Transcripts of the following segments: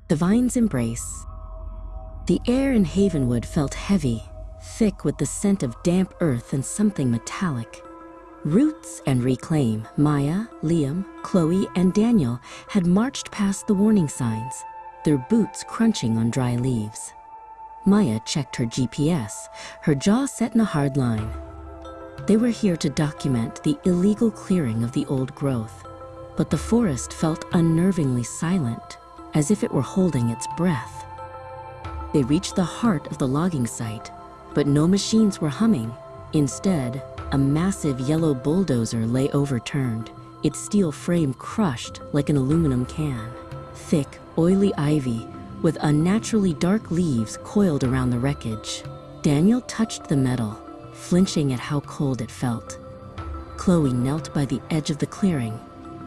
The vine's embrace. The air in Havenwood felt heavy, thick with the scent of damp earth and something metallic. Roots and Reclaim, Maya, Liam, Chloe, and Daniel had marched past the warning signs, their boots crunching on dry leaves. Maya checked her GPS, her jaw set in a hard line. They were here to document the illegal clearing of the old growth, but the forest felt unnervingly silent, as if it were holding its breath. They reached the heart of the logging site, but no machines were humming. Instead, a massive yellow bulldozer lay overturned, its steel frame crushed like an aluminum can. Thick, oily ivy with unnaturally dark leaves coiled around the wreckage. Daniel touched the metal, flinching at how cold it felt. Chloe knelt by the edge of the clearing,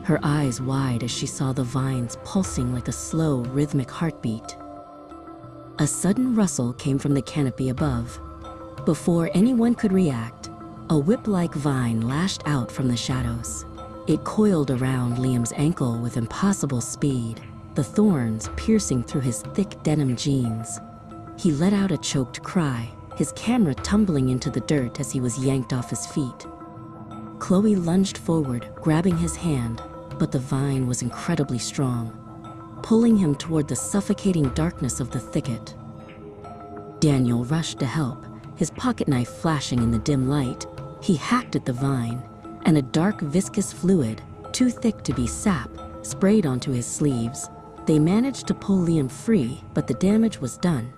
her eyes wide as she saw the vines pulsing like a slow, rhythmic heartbeat. A sudden rustle came from the canopy above. Before anyone could react, a whip-like vine lashed out from the shadows. It coiled around Liam's ankle with impossible speed, the thorns piercing through his thick denim jeans. He let out a choked cry, his camera tumbling into the dirt as he was yanked off his feet. Chloe lunged forward, grabbing his hand, but the vine was incredibly strong, pulling him toward the suffocating darkness of the thicket. Daniel rushed to help, his pocket knife flashing in the dim light. He hacked at the vine, and a dark, viscous fluid, too thick to be sap, sprayed onto his sleeves. They managed to pull Liam free, but the damage was done.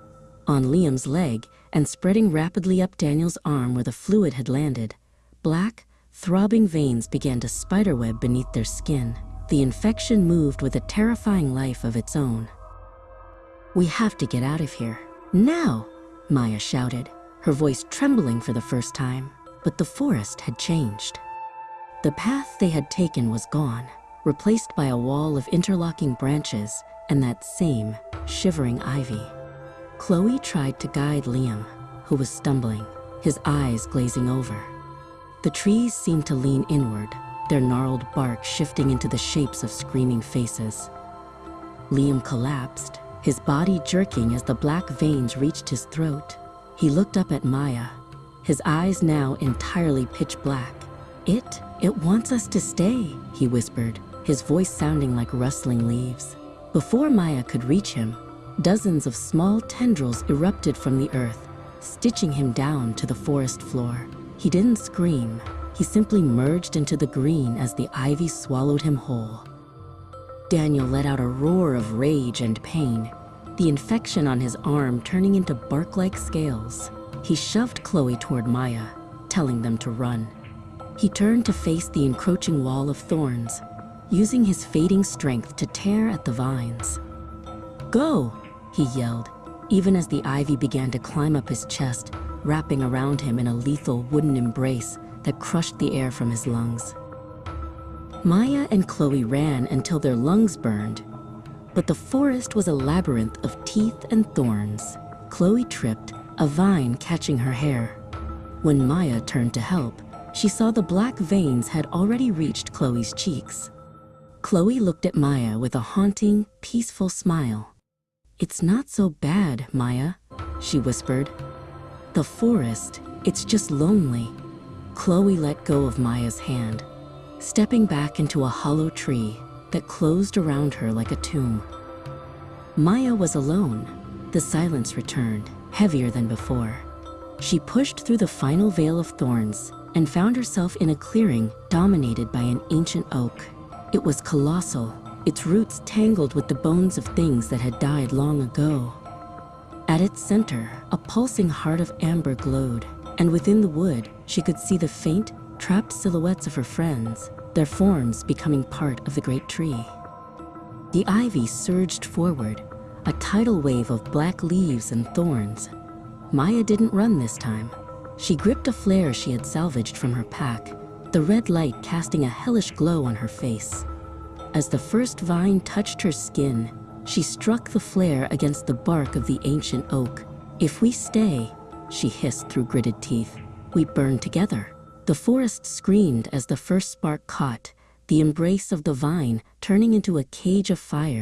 On Liam's leg, and spreading rapidly up Daniel's arm where the fluid had landed, black, throbbing veins began to spiderweb beneath their skin. The infection moved with a terrifying life of its own. "We have to get out of here. Now!" Maya shouted, her voice trembling for the first time. But the forest had changed. The path they had taken was gone, replaced by a wall of interlocking branches and that same shivering ivy. Chloe tried to guide Liam, who was stumbling, his eyes glazing over. The trees seemed to lean inward, their gnarled bark shifting into the shapes of screaming faces. Liam collapsed, his body jerking as the black veins reached his throat. He looked up at Maya, his eyes now entirely pitch black. It wants us to stay," he whispered, his voice sounding like rustling leaves. Before Maya could reach him, dozens of small tendrils erupted from the earth, stitching him down to the forest floor. He didn't scream, he simply merged into the green as the ivy swallowed him whole. Daniel let out a roar of rage and pain, the infection on his arm turning into bark-like scales. He shoved Chloe toward Maya, telling them to run. He turned to face the encroaching wall of thorns, using his fading strength to tear at the vines. "Go!" he yelled, even as the ivy began to climb up his chest, wrapping around him in a lethal wooden embrace that crushed the air from his lungs. Maya and Chloe ran until their lungs burned, but the forest was a labyrinth of teeth and thorns. Chloe tripped, a vine catching her hair. When Maya turned to help, she saw the black veins had already reached Chloe's cheeks. Chloe looked at Maya with a haunting, peaceful smile. "It's not so bad, Maya," she whispered. "The forest, it's just lonely." Chloe let go of Maya's hand, stepping back into a hollow tree that closed around her like a tomb. Maya was alone. The silence returned, heavier than before. She pushed through the final veil of thorns and found herself in a clearing dominated by an ancient oak. It was colossal, its roots tangled with the bones of things that had died long ago. At its center, a pulsing heart of amber glowed, and within the wood, she could see the faint, trapped silhouettes of her friends, their forms becoming part of the great tree. The ivy surged forward, a tidal wave of black leaves and thorns. Maya didn't run this time. She gripped a flare she had salvaged from her pack, the red light casting a hellish glow on her face. As the first vine touched her skin, she struck the flare against the bark of the ancient oak. "If we stay," she hissed through gritted teeth, "we burn together." The forest screamed as the first spark caught, the embrace of the vine turning into a cage of fire.